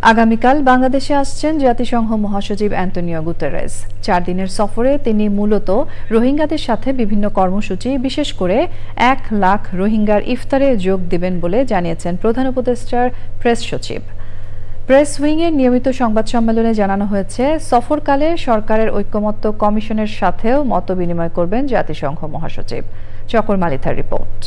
আগামীকাল বাংলাদেশে আসছেন জাতিসংঘ মহাসচিব অ্যান্টোনিও গুতেরেস। 4 দিনের সফরে তিনি মূলত রোহিঙ্গাদের সাথে বিভিন্ন কর্মসূচি, বিশেষ করে 1 লাখ রোহিঙ্গার ইফতারে যোগ দেবেন বলে জানিয়েছেন প্রধান উপদেষ্টার প্রেস সচিব। প্রেস উইংয়ের নিয়মিত সংবাদ সম্মেলনে জানানো হয়েছে, সফরকালে সরকারের ঐক্যমত্য কমিশনের সাথেও মতবিনিময় করবেন জাতিসংঘ মহাসচিব। চকর মালিথার রিপোর্ট।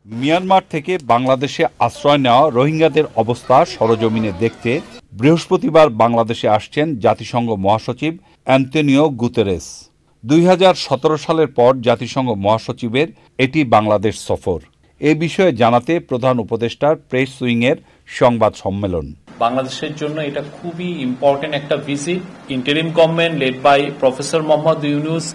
মিয়ানমার থেকে বাংলাদেশে আশ্রয় নেওয়া রোহিঙ্গাদের অবস্থা সরজমিনে দেখতে বৃহস্পতিবার বাংলাদেশে আসছেন জাতিসংঘ মহাসচিব অ্যান্টোনিও গুতেরেস। 2017 সালের পর জাতিসংঘ মহাসচিবের এটি বাংলাদেশ সফর। এ বিষয়ে জানাতে প্রধান উপদেষ্টার প্রেস উইংয়ের সংবাদ সম্মেলন। বাংলাদেশের জন্য এটা খুবই ইম্পর্টেন্ট একটা visit. Interim government led by professor Mohammad Yunus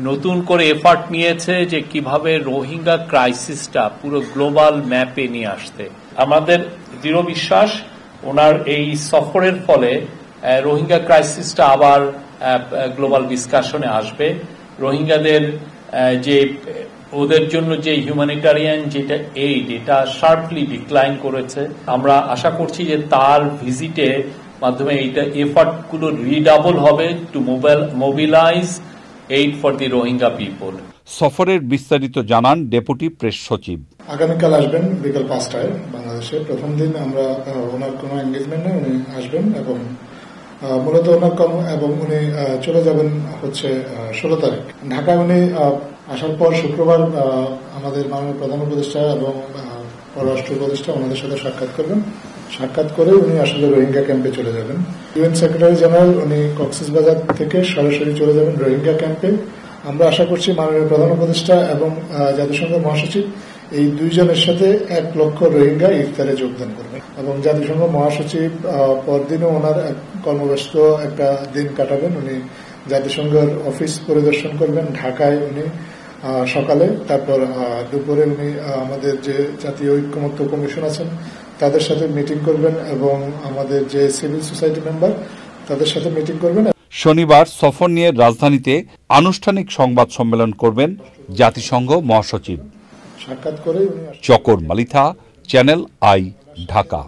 নতুন করে এফার্ট নিয়েছে যে কিভাবে রোহিঙ্গা ক্রাইসিসটা পুরো গ্লোবাল ম্যাপে নিয়ে আসতে। আমাদের দৃঢ় বিশ্বাস ওনার এই সফরের ফলে রোহিঙ্গা ক্রাইসিসটা আবার গ্লোবাল ডিসকাশনে আসবে। রোহিঙ্গাদের যে ওদের জন্য যে হিউম্যানিটারিয়ান যেটা এইড, এটা শার্পলি ডিক্লাইন করেছে। আমরা আশা করছি যে তার ভিজিটে মাধ্যমে এইটা এফার্টগুলো রিডাবল হবে to mobilise aid for the Rohingya people. সফরের বিস্তারিত জানান ডেপুটি প্রেস সচিব। আগামীকাল আসবেন বিকেল 5টায় বাংলাদেশে। প্রথম দিন আমরা ওনার কোনো এঙ্গেজমেন্ট নেই, উনি আসবেন এবং মূলত ওনার এবং উনি চলে যাবেন হচ্ছে 16 তারিখ। ঢাকায় উনি আসার পর শুক্রবার আমাদের মাননীয় প্রধান উপদেষ্টা এবং পররাষ্ট্র উপদেষ্টা ওনাদের সাথে সাক্ষাৎ করবেন। সাক্ষাৎ করে উনি আসলে রোহিঙ্গা ক্যাম্পে চলে যাবেন। ইউএন সেক্রেটারি জেনারেল উনি কক্সবাজার থেকে সরাসরি চলে যাবেন রোহিঙ্গা ক্যাম্পে। আমরা আশা করছি মাননীয় প্রধান উপদেষ্টা এবং জাতিসংঘ মহাসচিব এই দুইজনের সাথে 1 লক্ষ রোহিঙ্গা ইফতারে যোগদান করবেন এবং জাতিসংঘ মহাসচিব পরদিনও ওনার কর্মব্যস্ত একটা দিন কাটাবেন। উনি জাতিসংঘের অফিস পরিদর্শন করবেন ঢাকায় উনি সকালে, তারপর দুপুরে উনি আমাদের যে জাতীয় ঐক্যমত্য কমিশন আছেন তাদের সাথে মিটিং করবেন এবং আমাদের যে সিভিল সোসাইটি মেম্বার তাদের সাথে মিটিং করবেন। শনিবার সফর নিয়ে রাজধানীতে আনুষ্ঠানিক সংবাদ সম্মেলন করবেন জাতিসংঘ মহাসচিব। সাক্ষাৎ করে চকর মালিথা, চ্যানেল আই, ঢাকা।